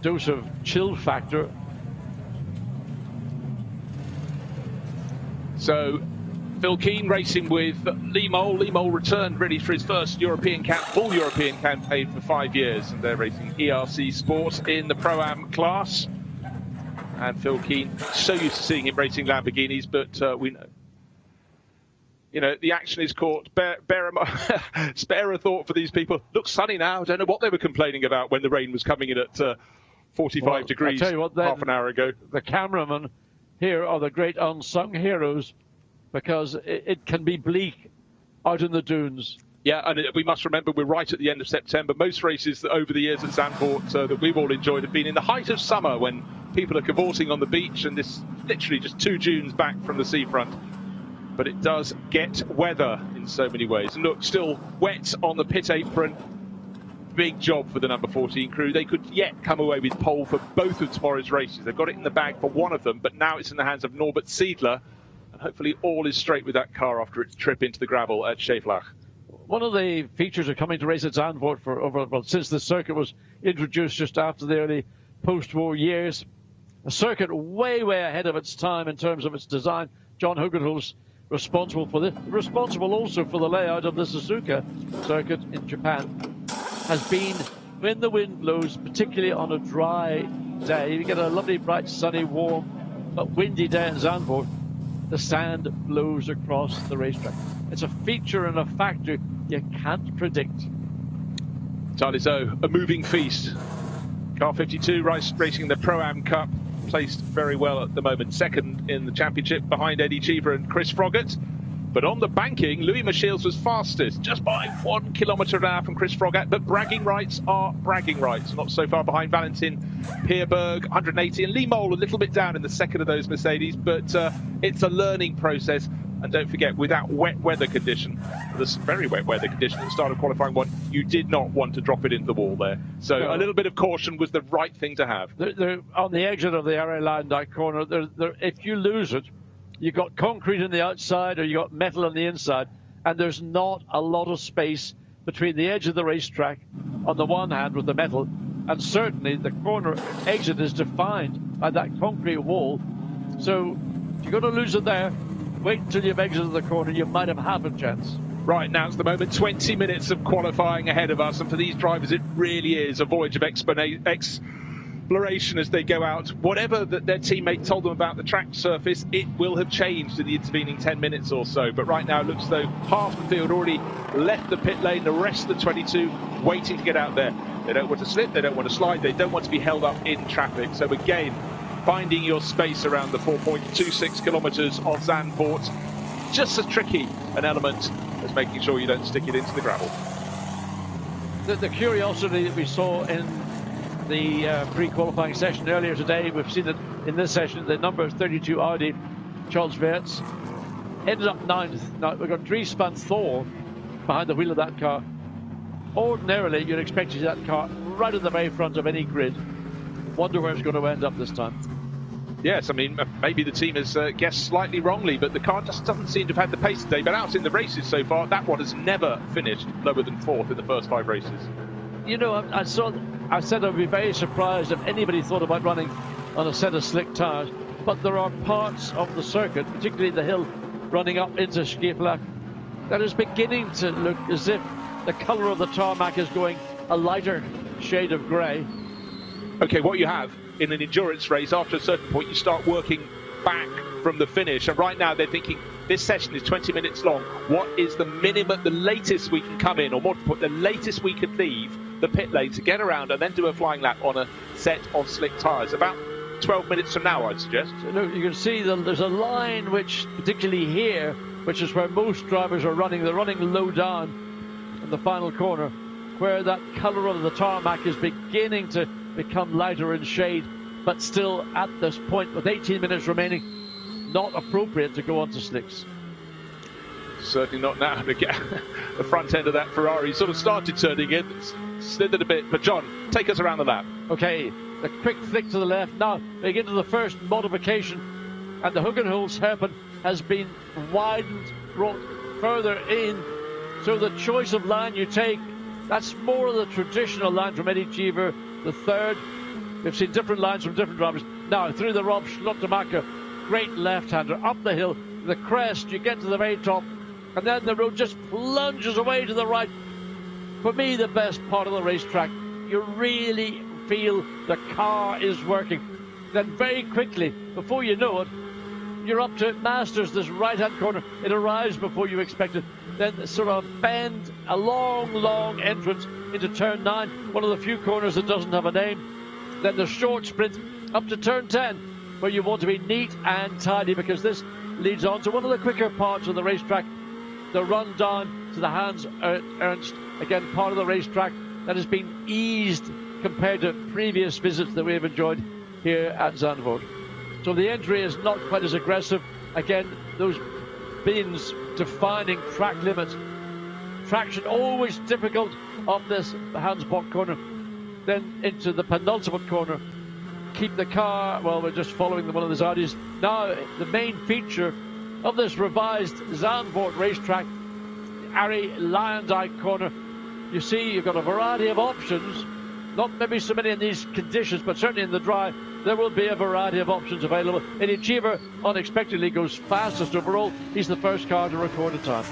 dose of chill factor. So, Phil Keane racing with Lee Mole. Lee Mole returned really for his first full European campaign for 5 years, and they're racing ERC Sport in the Pro-Am class. And Phil Keane, so used to seeing him racing Lamborghinis, but we know, the action is caught. Spare a thought for these people. Looks sunny now. I don't know what they were complaining about when the rain was coming in at 45 degrees I tell you what, half an hour ago. The cameramen here are the great unsung heroes, because it can be bleak out in the dunes. Yeah, and we must remember we're right at the end of September. Most races over the years at Zandvoort that we've all enjoyed have been in the height of summer, when people are cavorting on the beach, and this literally just 2 dunes back from the seafront. But it does get weather in so many ways. And look, still wet on the pit apron. Big job for the number 14 crew. They could yet come away with pole for both of tomorrow's races. They've got it in the bag for one of them, but now it's in the hands of Norbert Siedler. And hopefully all is straight with that car after its trip into the gravel at Schäflach. One of the features of coming to race at Zandvoort since the circuit was introduced just after the early post-war years, a circuit way, way ahead of its time in terms of its design. John Hugenholz responsible for this, responsible also for the layout of the Suzuka circuit in Japan, has been, when the wind blows, particularly on a dry day, you get a lovely, bright, sunny, warm, but windy day in Zandvoort, the sand blows across the racetrack. It's a feature and a factor you can't predict. Entirely so. A moving feast. Car 52 racing the Pro-Am Cup, placed very well at the moment. Second in the championship behind Eddie Cheever and Chris Froggatt. But on the banking, Louis Michiels was fastest, just by 1 kilometre an hour from Chris Froggatt. But bragging rights are bragging rights. Not so far behind Valentin Pierberg, 180. And Lee Mole a little bit down in the second of those Mercedes. But it's a learning process. And don't forget, with that wet weather condition, this very wet weather condition at the start of qualifying one, you did not want to drop it into the wall there. So no. A little bit of caution was the right thing to have. On the exit of the area line, that corner, if you lose it, you've got concrete on the outside or you've got metal on the inside, and there's not a lot of space between the edge of the racetrack on the one hand with the metal, and certainly the corner exit is defined by that concrete wall. So if you're going to lose it there, wait until you've exited the corner. You might have half a chance. Right, now it's the moment. 20 minutes of qualifying ahead of us, and for these drivers it really is a voyage of exploration as they go out. Whatever that their teammate told them about the track surface, it will have changed in the intervening 10 minutes or so. But right now it looks as though half the field already left the pit lane, the rest of the 22 waiting to get out there. They don't want to slip, they don't want to slide, they don't want to be held up in traffic. So again, finding your space around the 4.26 kilometres of Zandvoort. just as tricky an element as making sure you don't stick it into the gravel. The curiosity that we saw in the pre-qualifying session earlier today, we've seen it in this session. The number 32 Audi, Charles Weerts, ended up 9th. Now, we've got Dries van Thor behind the wheel of that car. Ordinarily, you'd expect to see that car right at the very front of any grid. Wonder where it's going to end up this time. Yes, I mean, maybe the team has guessed slightly wrongly, but the car just doesn't seem to have had the pace today. But out in the races so far, that one has never finished lower than 4th in the first 5 races. You know, I said I'd be very surprised if anybody thought about running on a set of slick tyres. But there are parts of the circuit, particularly the hill running up into Scheepla, that is beginning to look as if the colour of the tarmac is going a lighter shade of grey. Okay, what you have in an endurance race, after a certain point, you start working back from the finish. And right now they're thinking, this session is 20 minutes long. What is the minimum, the latest we can come in, or more to put, the latest we could leave the pit lane to get around and then do a flying lap on a set of slick tyres? About 12 minutes from now, I'd suggest. So look, you can see there's a line which, particularly here, which is where most drivers are running. They're running low down in the final corner, where that colour of the tarmac is beginning to become lighter in shade, but still at this point, with 18 minutes remaining, not appropriate to go onto slicks. Certainly not now to get the front end of that Ferrari. Sort of started turning in, slithered a bit. But John, take us around the lap. Okay, a quick flick to the left. Now we get to the first modification, and the Hugenholz hairpin has been widened, brought further in. So the choice of line you take, that's more of the traditional line from Eddie Cheever, the third. We've seen different lines from different drivers. Now through the Rob Schlottemacher, great left-hander, up the hill, the crest, you get to the very top, and then the road just plunges away to the right. For me, the best part of the racetrack. You really feel the car is working. Then very quickly, before you know it, you're up to Masters, this right-hand corner. It arrives before you expect it. Then sort of bend, a long entrance into turn 9, one of the few corners that doesn't have a name. Then the short sprint up to turn 10, where you want to be neat and tidy, because this leads on to one of the quicker parts of the racetrack, the run down to the Hans Ernst, again part of the racetrack that has been eased compared to previous visits that we have enjoyed here at Zandvoort. So the entry is not quite as aggressive. Again, those bins defining track limits. Traction always difficult on this Hans Bock corner. Then into the penultimate corner. Keep the car, well, we're just following one of the Audis. Now, the main feature of this revised Zandvoort racetrack, Arie Luijendijk corner. You see, you've got a variety of options. Not maybe so many in these conditions, but certainly in the dry, there will be a variety of options available. Eddie Cheever unexpectedly goes fastest overall. He's the first car to record a time.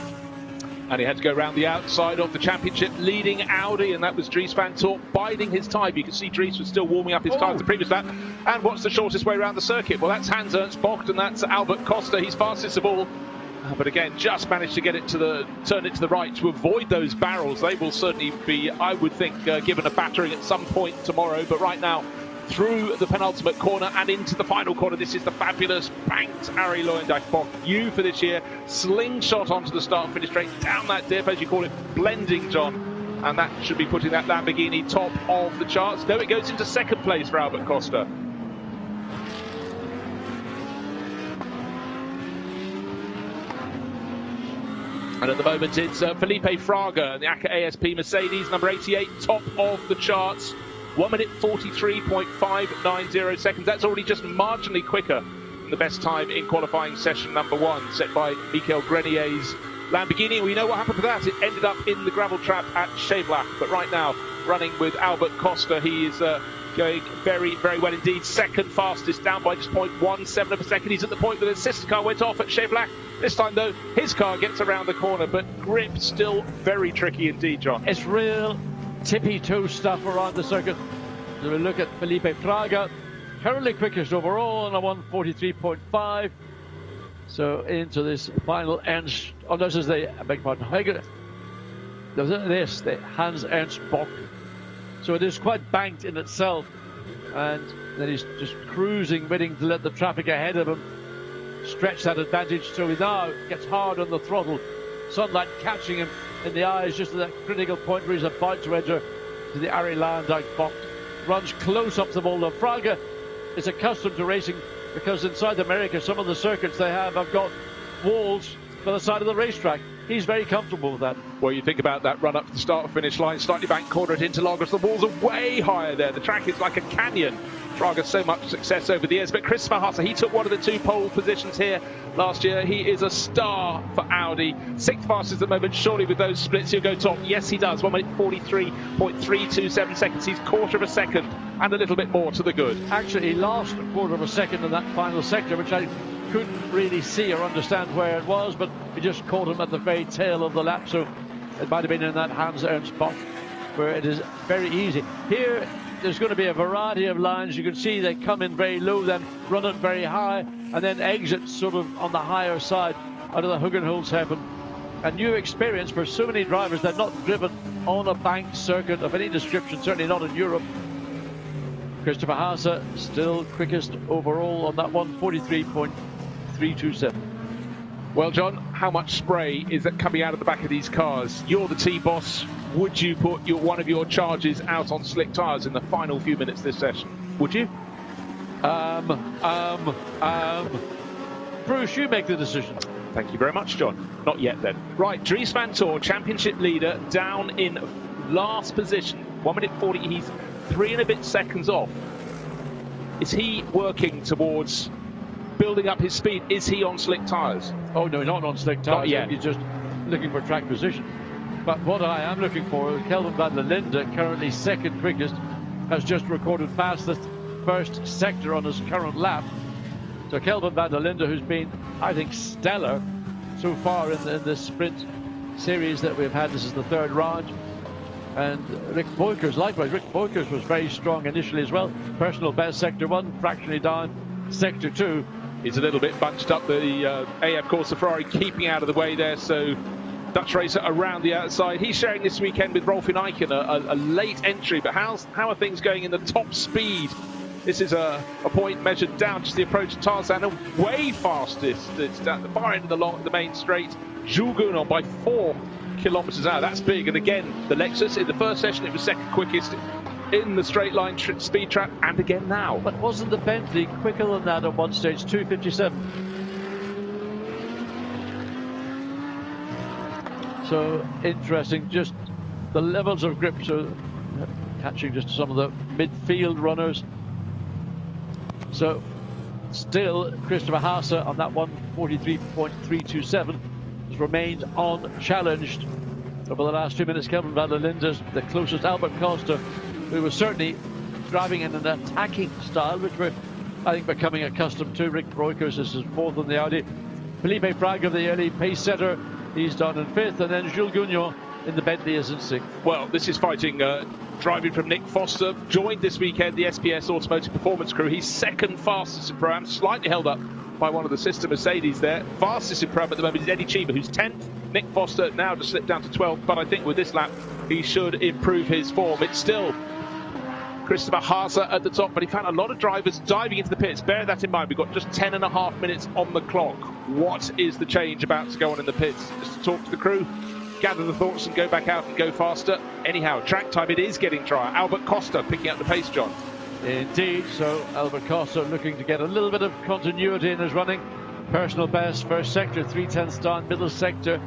And he had to go around the outside of the championship, leading Audi, and that was Dries van Thor biding his time. You can see Dries was still warming up his car to the previous lap. And what's the shortest way around the circuit? Well, that's Hans Ernst Bocht, and that's Albert Costa. He's fastest of all. But again, just managed to get it to turn it to the right to avoid those barrels. They will certainly be, I would think, given a battering at some point tomorrow. But right now, through the penultimate corner and into the final corner, this is the fabulous banked Arie Luijendijk Bock U for this year. Slingshot onto the start and finish straight down that dip, as you call it, blending, John. And that should be putting that Lamborghini top of the charts. No, it goes into second place for Albert Costa. And at the moment, it's Felipe Fraga, the ACA ASP Mercedes, number 88, top of the charts. 1 minute 43.590 seconds. That's already just marginally quicker than the best time in qualifying session number 1, set by Michael Grenier's Lamborghini. We know what happened to that. It ended up in the gravel trap at Scheepla. But right now, running with Albert Costa, he is going very well indeed. Second fastest, down by just 0.17 of a second. He's at the point that his sister car went off at Scheepla. This time, though, his car gets around the corner, but grip still very tricky indeed, John. It's real tippy-toe stuff around the circuit. So we look at Felipe Fraga, currently quickest overall on a 1:43.5. So into this final Ernst, oh, this is the, I beg your pardon, this, the Hans Ernst Bock. So it is quite banked in itself, and then he's just cruising, waiting to let the traffic ahead of him stretch that advantage. So he now gets hard on the throttle. Sunlight catching him in the eyes just at that critical point where he's about to enter to the Arie Luyendyk box. Runs close up the boulder. Fraga is accustomed to racing because in South America, some of the circuits they have got walls by the side of the racetrack. He's very comfortable with that. Well, you think about that run up to the start-finish line, slightly banked corner at Interlagos. The walls are way higher there. The track is like a canyon. Fraga so much success over the years. But Christopher Haase, he took one of the 2 pole positions here last year. He is a star for Audi. 6th fastest at the moment. Surely with those splits he'll go top. Yes, he does. 1 minute 43.327 seconds. He's quarter of a second and a little bit more to the good. Actually, he lost a quarter of a second in that final sector, which I couldn't really see or understand where it was, but he just caught him at the very tail of the lap, so it might have been in that Hans Ernst spot where it is very easy. Here there's going to be a variety of lines. You can see they come in very low, then run it very high, and then exit sort of on the higher side out of the Hugenholzheffen. A new experience for so many drivers. They're not driven on a banked circuit of any description, certainly not in Europe. Christopher Haase still quickest overall on that one, 43.327. Well, John, how much spray is that coming out of the back of these cars? You're the T-boss. Would you put one of your charges out on slick tyres in the final few minutes of this session? Would you? Bruce, you make the decision. Thank you very much, John. Not yet, then. Right, Dries van Tor, championship leader, down in last position. 1 minute 40. He's 3 and a bit seconds off. Is he working towards building up his speed? Is he on slick tyres? Oh, no, not on slick tyres. Not yet. He's just looking for track position. But what I am looking for, Kelvin van der Linde, currently 2nd quickest, has just recorded past the 1st sector on his current lap. So Kelvin van der Linde, who's been, I think, stellar so far in this sprint series that we've had. This is the 3rd round. And Rick Boykers, likewise. Rick Boykers was very strong initially as well. Personal best, sector 1, fractionally down, sector 2. He's a little bit bunched up. The AF Corsa Ferrari keeping out of the way there, so Dutch racer around the outside. He's sharing this weekend with Rolf Eichen, a late entry. But how are things going in the top speed? This is a point measured down just the approach to Tarzan, and way fastest. It's at the far end of the main straight. Jules Gounon by 4 kilometers an hour. That's big. And again, the Lexus in the first session, it was 2nd quickest in the straight line speed trap, and again now. But wasn't the Bentley quicker than that at one stage? 2:57. So interesting, just the levels of grip. So catching just some of the midfield runners. So still Christopher Haase on that one, 43.327, has remained unchallenged over the last 2 minutes. Kelvin van der Linde, the closest. Albert Costa, who was certainly driving in an attacking style, which we're, I think, becoming accustomed to. Rick Boykers is 4th on the Audi. Felipe Fraga, the early pace setter, he's down in 5th, and then Jules Gounon in the Bentley is in 6th. Well, this is fighting driving from Nick Foster, joined this weekend the SPS Automotive Performance crew. He's 2nd fastest in Pro-Am, slightly held up by one of the sister Mercedes there. Fastest in Pro-Am at the moment is Eddie Cheever, who's 10th. Nick Foster now just slipped down to 12th, but I think with this lap he should improve his form. It's still Christopher Haase at the top, but he found a lot of drivers diving into the pits. Bear that in mind. We've got just 10.5 minutes on the clock. What is the change about to go on in the pits? Just to talk to the crew, gather the thoughts and go back out and go faster. Anyhow, track time, it is getting drier. Albert Costa picking up the pace, John. Indeed, so Albert Costa looking to get a little bit of continuity in his running. Personal best, 1st sector, 3/10 down, middle sector.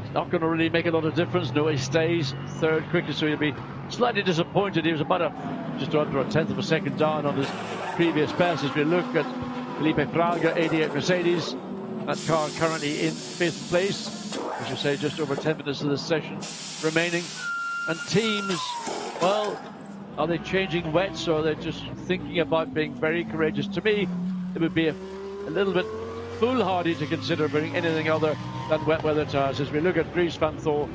It's not going to really make a lot of difference. No, he stays 3rd quickest, so he'll be slightly disappointed. He was about just under a 10th of a second down on his previous best. As we look at Felipe Fraga, 88 Mercedes, that car currently in 5th place. As you say, just over 10 minutes of this session remaining. And teams, well, are they changing wets, or are they just thinking about being very courageous? To me, it would be a little bit foolhardy to consider bringing anything other than wet weather tyres. As we look at Dries van Tor,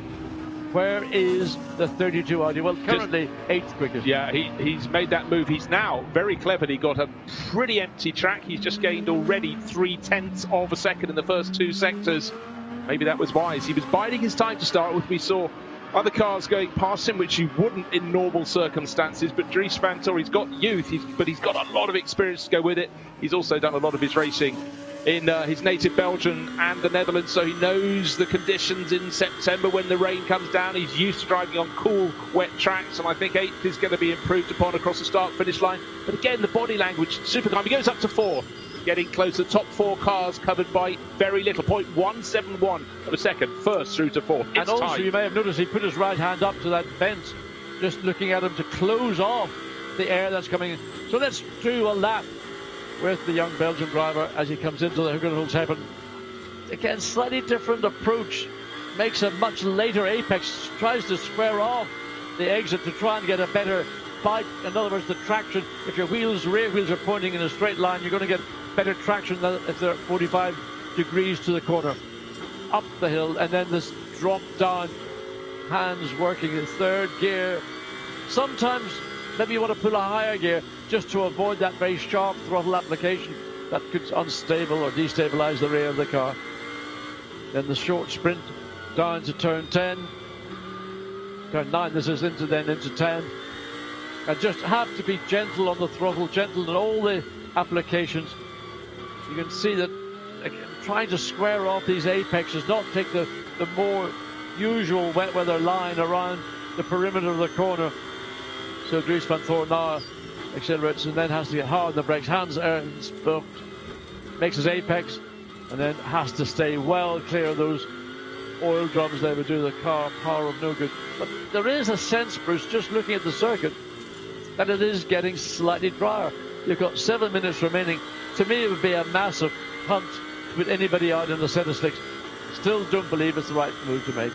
where is the 32 Audi? Well, currently 8th quickest. Yeah, he's made that move. He's now very cleverly got a pretty empty track. He's just gained already 3/10 of a second in the first 2 sectors. Maybe that was wise. He was biding his time to start with. We saw other cars going past him, which you wouldn't in normal circumstances. But Dries van Tor, he's got youth, but he's got a lot of experience to go with it. He's also done a lot of his racing in his native Belgium and the Netherlands, so he knows the conditions in September when the rain comes down. He's used to driving on cool, wet tracks, and I think 8th is going to be improved upon across the start-finish line. But again, the body language, super calm. He goes up to 4, getting close. The top 4 cars covered by very little, 0.171 of a second, first through to 4th. And also, tight. you may have noticed he put his right hand up to that vent, just looking at him to close off the air that's coming in. So let's do a lap with the young Belgian driver as he comes into the Hugenholzheppen. Again, slightly different approach, makes a much later apex, tries to square off the exit to try and get a better bite. In other words, the traction, if your rear wheels are pointing in a straight line, you're going to get better traction than if they're 45 degrees to the corner. Up the hill, and then this drop down, hands working in 3rd gear. Sometimes maybe you want to pull a higher gear just to avoid that very sharp throttle application that could unstable or destabilize the rear of the car. Then the short sprint down to turn 10. Turn 9, this is into 10. And just have to be gentle on the throttle, gentle in all the applications. You can see that again, trying to square off these apexes, not take the more usual wet weather line around the perimeter of the corner. So Dries van Thor now accelerates and then has to get hard on the brakes. Hans Ernst makes his apex and then has to stay well clear of those oil drums. They would do the car power of no good. But there is a sense, Bruce, just looking at the circuit, that it is getting slightly drier. You've got 7 minutes remaining. To me, it would be a massive punt to put anybody out in the centre sticks. Still don't believe it's the right move to make.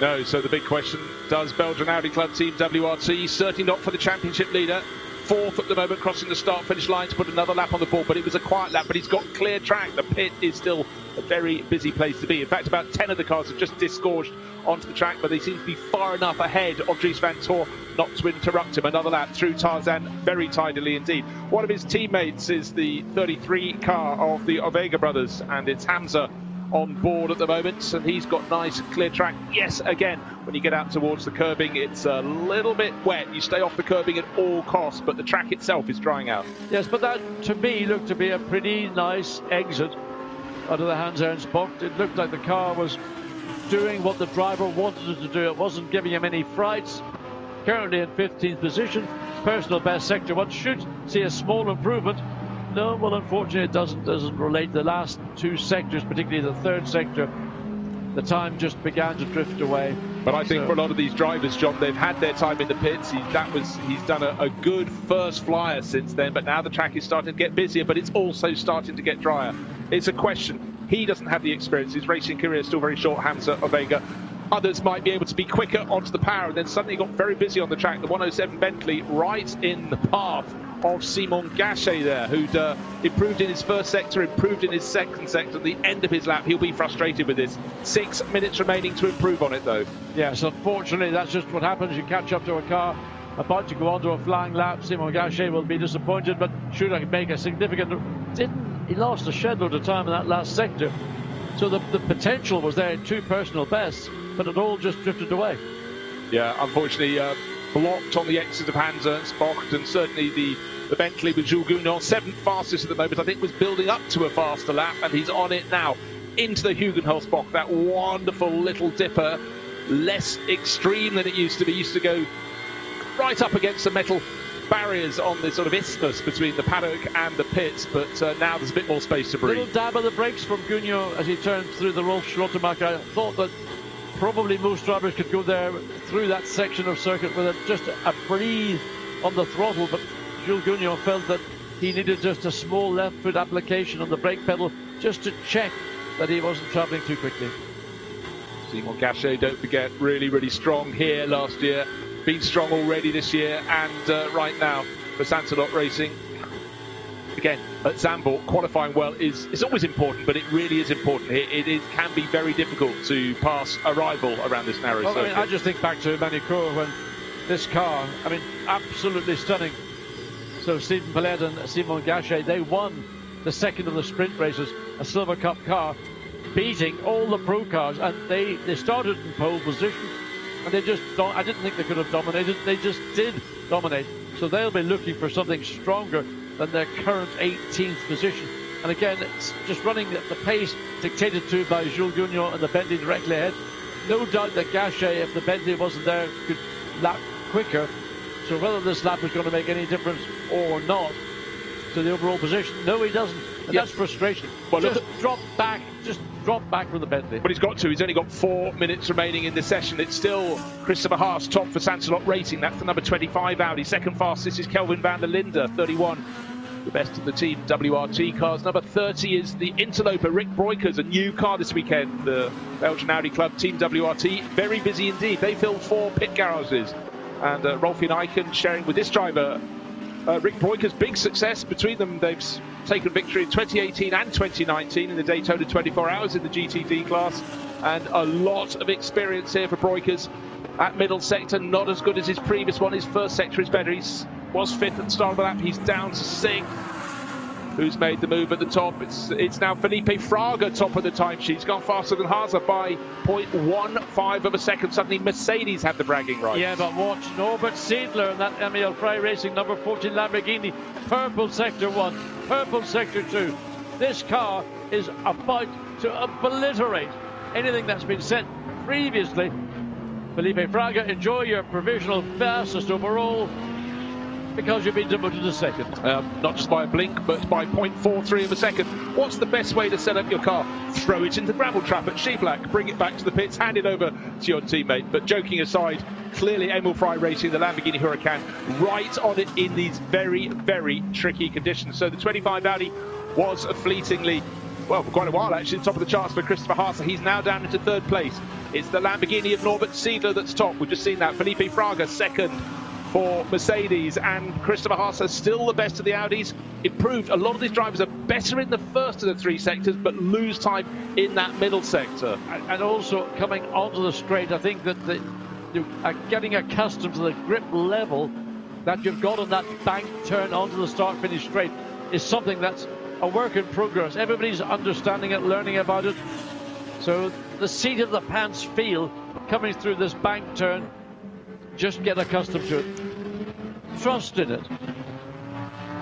No, so the big question, does Belgian Audi Club Team WRT, certainly not for the championship leader, 4th at the moment, crossing the start-finish line to put another lap on the board, but it was a quiet lap, but he's got clear track. The pit is still a very busy place to be. In fact, about 10 of the cars have just disgorged onto the track, but they seem to be far enough ahead of Dries van Thor not to interrupt him. Another lap through Tarzan very tidily indeed. One of his teammates is the 33 car of the Ovega brothers, and it's Hamza on board at the moment, and he's got nice clear track. Yes, again, when you get out towards the curbing, it's a little bit wet. You stay off the curbing at all costs, but the track itself is drying out. Yes, but that to me looked to be a pretty nice exit out of the Hans Ernst box. It looked like the car was doing what the driver wanted it to do. It wasn't giving him any frights. Currently in 15th position, personal best sector 1 should see a small improvement. No, well, unfortunately, it doesn't relate. The last 2 sectors, particularly the 3rd sector, the time just began to drift away. But I think for a lot of these drivers, John, they've had their time in the pits. He's done a good first flyer since then, but now the track is starting to get busier, but it's also starting to get drier. It's a question. He doesn't have the experience. His racing career is still very short, Hamza Ovega. Others might be able to be quicker onto the power, and then suddenly got very busy on the track. The 107 Bentley right in the path of Simon Gachet there, who'd improved in his first sector, improved in his second sector. At the end of his lap, he'll be frustrated with this. 6 minutes remaining to improve on it, though. Yes, unfortunately, that's just what happens. You catch up to a car about to go onto a flying lap. Simon Gachet will be disappointed, but should I make a significant... He lost a shed load of time in that last sector. So the potential was there in 2 personal bests, but it all just drifted away. Yeah, unfortunately, blocked on the exit of Hans Ernst Bocht, and certainly the Bentley with Jules Gounon, 7th fastest at the moment, I think was building up to a faster lap, and he's on it now into the Hugenholzbocht. That wonderful little dipper, less extreme than it used to be. It used to go right up against the metal barriers on the sort of isthmus between the paddock and the pits, but now there's a bit more space to breathe. Little dab of the brakes from Gounon as he turns through the Rolf Schrottemacher. I thought that probably most drivers could go there through that section of circuit with just a breathe on the throttle, but Jules Gounon felt that he needed just a small left foot application on the brake pedal just to check that he wasn't travelling too quickly. Simon Gachet, don't forget, really, really strong here last year. Been strong already this year, and right now for Sansalot Racing. Again, at Zandvoort, qualifying well is always important, but it really is important here. It can be very difficult to pass a rival around this narrow circuit. I mean, I just think back to Manicourt when this car, I mean, absolutely stunning. So Stephen Palet and Simon Gachet, they won the second of the sprint races, a Silver Cup car, beating all the pro cars, and they started in pole position, and they just I didn't think they could have dominated. They just did dominate. So they'll be looking for something stronger than their current 18th position And again, it's just running at the pace dictated to by Jules Gounon and the Bentley directly ahead. No doubt that Gachet, if the Bentley wasn't there, could lap quicker. So whether this lap is going to make any difference or not to the overall position, no, he doesn't. And that's frustration. Well, just drop back from the Bentley. But he's only got 4 minutes remaining in the session. It's still Christopher Haas top for Sansalot Racing. That's the number 25 Audi. Second fastest is Kelvin van der Linde, 31. The best of the team WRT cars. Number 30 is the Interloper, Rick Breukers, a new car this weekend. The Belgian Audi Club Team WRT, very busy indeed. They filled 4 pit garages. And Rolfien Eichen sharing with this driver, Rick Breukers, big success between them. They've taken victory in 2018 and 2019 in the Daytona 24 Hours in the GTD class. And a lot of experience here for Breukers. At middle sector, not as good as his previous one. His first sector is better. He was 5th at the start of the lap. He's down to 6th. Who's made the move at the top? It's now Felipe Fraga top of the timesheet. He's gone faster than Haase by 0.15 of a second. Suddenly Mercedes have the bragging rights. Yeah, but watch Norbert Siedler and that Emil Frey Racing number 14 Lamborghini. Purple sector 1, purple sector 2. This car is about to obliterate anything that's been said previously. Felipe Fraga, enjoy your provisional fastest overall, because you've been demoted to second. Not just by a blink, but by 0.43 of a second. What's the best way to set up your car? Throw it into the gravel trap at Sheplack, bring it back to the pits, hand it over to your teammate. But joking aside, clearly Emil Frey Racing, the Lamborghini Huracan, right on it in these very, very tricky conditions. So the 25 Audi was fleetingly, well, for quite a while actually, top of the charts for Christopher Haase. He's now down into 3rd place. It's the Lamborghini of Norbert Siedler that's top. We've just seen that. Felipe Fraga second for Mercedes, and Christopher Haase still the best of the Audis. Improved. A lot of these drivers are better in the first of the 3 sectors, but lose time in that middle sector. And also coming onto the straight, I think that you are getting accustomed to the grip level that you've got on that bank turn onto the start-finish straight is something that's a work in progress. Everybody's understanding it, learning about it. So the seat of the pants feel coming through this bank turn, just get accustomed to it. Trust in it.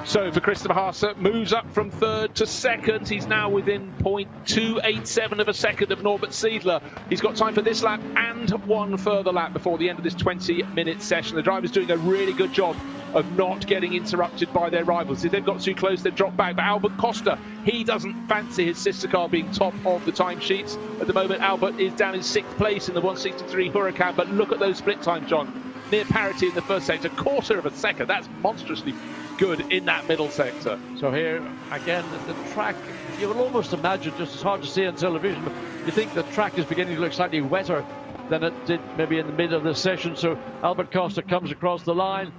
So for Christopher Haase, moves up from 3rd to 2nd. He's now within 0.287 of a second of Norbert Siedler. He's got time for this lap and 1 further lap before the end of this 20-minute session. The driver's doing a really good job of not getting interrupted by their rivals. If they've got too close, they've dropped back. But Albert Costa, he doesn't fancy his sister car being top of the timesheets. At the moment, Albert is down in 6th place in the 163 Huracan. But look at those split times, John. Near parity in the first sector, 1/4 of a second. That's monstrously good in that middle sector. So here, again, the track, you would almost imagine, just as hard to see on television, but you think the track is beginning to look slightly wetter than it did maybe in the middle of this session. So Albert Costa comes across the line.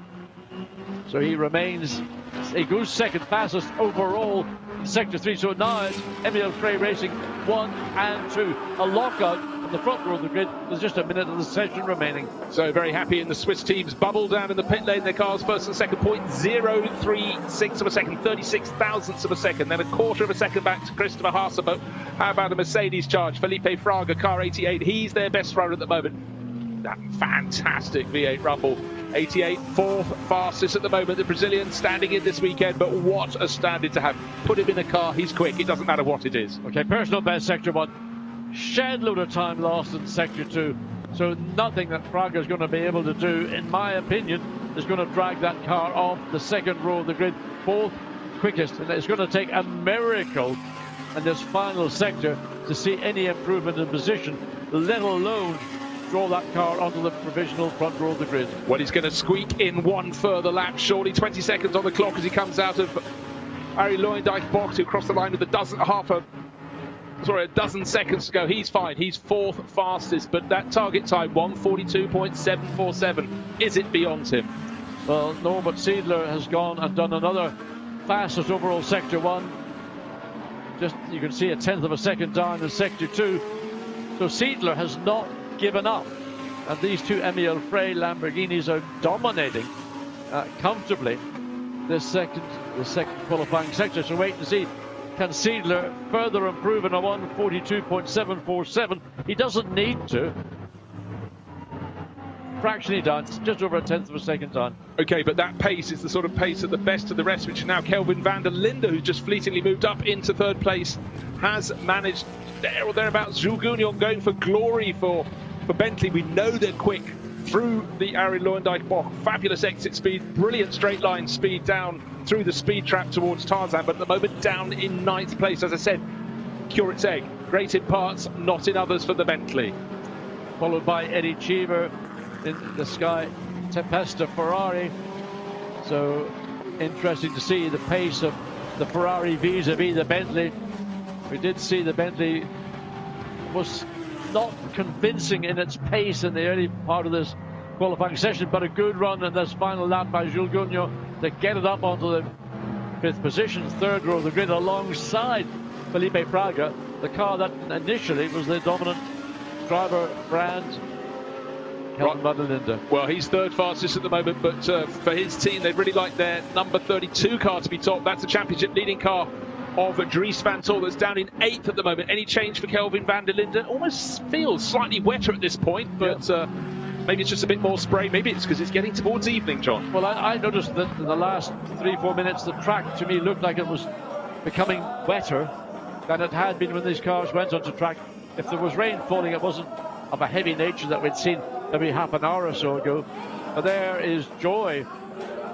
So he remains, he goes second fastest overall in Sector 3. So now it's Emil Frey Racing 1 and 2. A lockout on the front row of the grid. There's just a minute of the session remaining. So very happy in the Swiss team's bubble down in the pit lane. Their cars first and second, 0.036 of a second, 36 thousandths of a second. Then 1/4 of a second back to Christopher Haase. But how about a Mercedes charge? Felipe Fraga, car 88. He's their best runner at the moment. That fantastic V8 Rumble. 88, 4th fastest at the moment. The Brazilian standing in this weekend, but what a standard to have. Put him in a car, he's quick. It doesn't matter what it is. Okay, personal best Sector 1. Shed load of time lost in Sector 2. So nothing that Fraga is going to be able to do, in my opinion, is going to drag that car off the second row of the grid. 4th quickest. And it's going to take a miracle in this final sector to see any improvement in position, let alone draw that car onto the provisional front row of the grid. Well, he's going to squeak in 1 further lap, surely. 20 seconds on the clock as he comes out of Arie Luyendyk box to cross the line with a dozen seconds to go. He's fine. He's 4th fastest, but that target time, 1:42.747, is it beyond him? Well, Norbert Siedler has gone and done another fastest overall Sector 1. Just, you can see 1/10 of a second down in Sector 2. So Siedler has not given up, and these two Emil Frey Lamborghinis are dominating comfortably this second qualifying sector. So wait and see, can Siedler further improve in a 1:42.747? He doesn't need to. Fractionally down, just over 1/10 of a second down. Okay, but that pace is the sort of pace at the best of the rest, which is now Kelvin van der Linde, who's just fleetingly moved up into third place, has managed there or thereabouts. Jules Gounon going for glory for Bentley. We know they're quick through the Arie Luyendyk-Bosch. Fabulous exit speed, brilliant straight line speed down through the speed trap towards Tarzan, but at the moment down in ninth place. As I said, cure its egg. Great in parts, not in others for the Bentley. Followed by Eddie Cheever in the Sky Tempesta Ferrari. So interesting to see the pace of the Ferrari vis-a-vis the Bentley. We did see the Bentley was not convincing in its pace in the early part of this qualifying session, but a good run in this final lap by Jules Gounon to get it up onto the fifth position, third row of the grid alongside Felipe Fraga, the car that initially was the dominant driver brand. Kelvin van der Linde. Well, he's third fastest at the moment, but for his team, they'd really like their number 32 car to be top. That's the championship leading car of Dries van Tor that's down in 8th at the moment. Any change for Kelvin van der Linde? Almost feels slightly wetter at this point, but maybe it's just a bit more spray. Maybe it's because it's getting towards evening, John. Well, I noticed that in the last 3-4 minutes, the track to me looked like it was becoming wetter than it had been when these cars went onto track. If there was rain falling, it wasn't of a heavy nature that we'd seen maybe half an hour or so ago. But there is joy.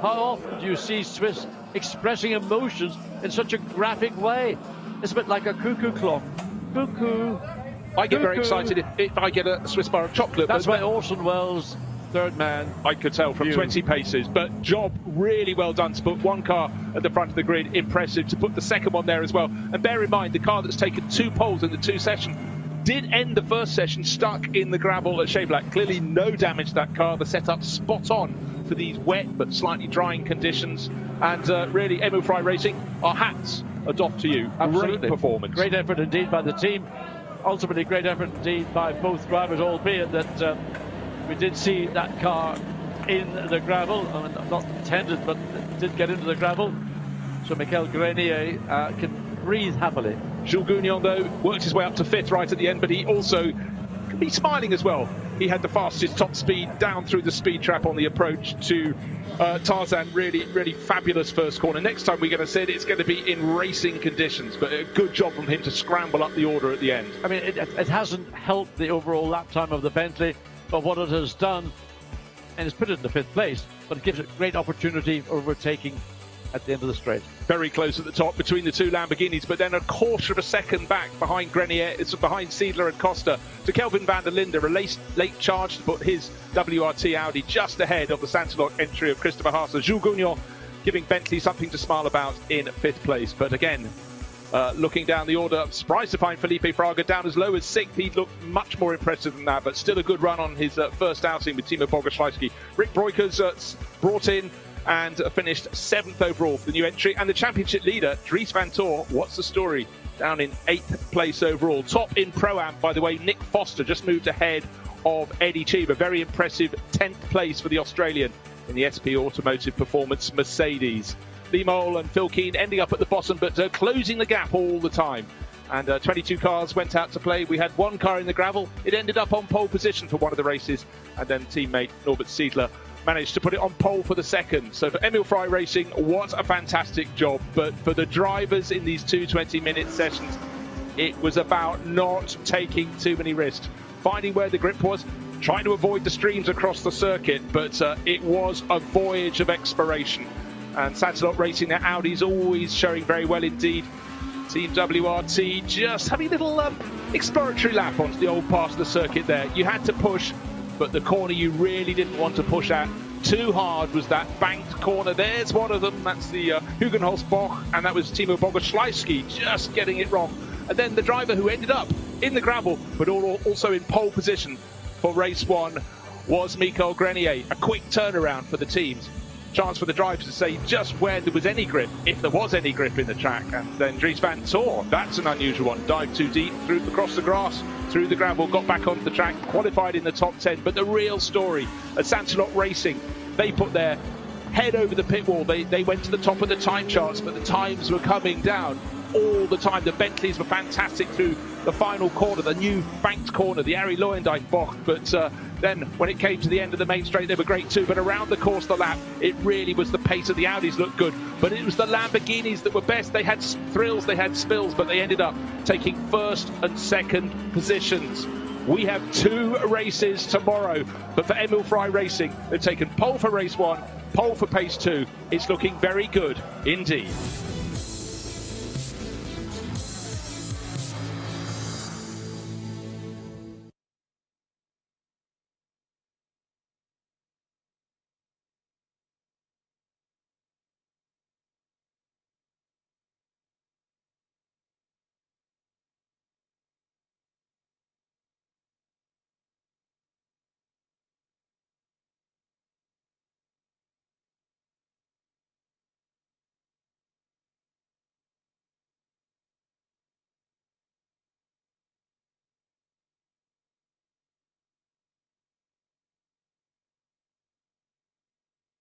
How often do you see Swiss expressing emotions in such a graphic way? It's a bit like a cuckoo clock. Cuckoo. I get very excited if I get a Swiss bar of chocolate. That's why Orson Welles, third man. I could tell from 20 paces, but job really well done to put one car at the front of the grid. Impressive to put the second one there as well. And bear in mind, the car that's taken 2 poles in the 2 sessions did end the first session stuck in the gravel at Chevrolet. Clearly no damage to that car. The setup spot on for these wet but slightly drying conditions. And really, Emil Frey Racing, our hats are doffed to you. Absolutely. Great performance. Great effort indeed by the team. Ultimately, great effort indeed by both drivers, albeit that we did see that car in the gravel. I mean, not intended, but it did get into the gravel. So Michael Grenier can breathe happily. Jules Gounon, though, worked his way up to 5th right at the end, but he also can be smiling as well. He had the fastest top speed down through the speed trap on the approach to Tarzan. Really, really fabulous first corner. Next time we're going to say it's going to be in racing conditions, but a good job from him to scramble up the order at the end. I mean, it hasn't helped the overall lap time of the Bentley, but what it has done, and it's put it in the 5th place, but it gives it great opportunity for overtaking at the end of the straight. Very close at the top between the 2 Lamborghinis, but then a quarter of a second back behind Grenier. It's behind Seidler and Costa to Kelvin van der Linde. A late charge to put his WRT Audi just ahead of the Santalok entry of Christopher Haase. Jules Gounon giving Bentley something to smile about in 5th place. But again, looking down the order, I'm surprised to find Felipe Fraga down as low as 6th. He looked much more impressive than that, but still a good run on his first outing with Timo Bogoslawski. Rick Breukers brought in and finished 7th overall for the new entry. And the championship leader, Dries van Tor, what's the story? Down in 8th place overall. Top in Pro-Am, by the way, Nick Foster just moved ahead of Eddie Cheever. Very impressive 10th place for the Australian in the SP Automotive Performance Mercedes. Lee Mole and Phil Keane ending up at the bottom, but closing the gap all the time. And 22 cars went out to play. We had 1 car in the gravel. It ended up on pole position for one of the races. And then teammate Norbert Seidler managed to put it on pole for the second. So for Emil Frey Racing, what a fantastic job. But for the drivers in these 2 20-minute sessions, it was about not taking too many risks. Finding where the grip was, trying to avoid the streams across the circuit, but it was a voyage of exploration. And Santalok Racing, their Audi's always showing very well indeed. Team WRT just having a little exploratory lap onto the old part of the circuit there. You had to push, but the corner you really didn't want to push at too hard was that banked corner. There's one of them. That's the Hugenholz-Boch, and that was Timo Bogoslawski just getting it wrong. And then the driver who ended up in the gravel, but also in pole position for race 1, was Michael Grenier. A quick turnaround for the teams. Chance for the drivers to say just where there was any grip, if there was any grip in the track. And then Dries van Tor, that's an unusual one. Dived too deep, across the grass, through the gravel, got back onto the track, qualified in the top 10. But the real story at Santalok Racing, they put their head over the pit wall. They went to the top of the time charts, but the times were coming down. all the time. The Bentleys were fantastic through the final corner, the new banked corner, the Arie Luijendijk bocht, but then when it came to the end of the main straight, they were great too. But around the course, the lap, it really was the pace of the Audis looked good, but it was the Lamborghinis that were best. They had thrills, they had spills, but they ended up taking first and second positions. We have 2 races tomorrow, but for Emil Frey Racing, they've taken pole for race 1, pole for pace 2. It's looking very good indeed.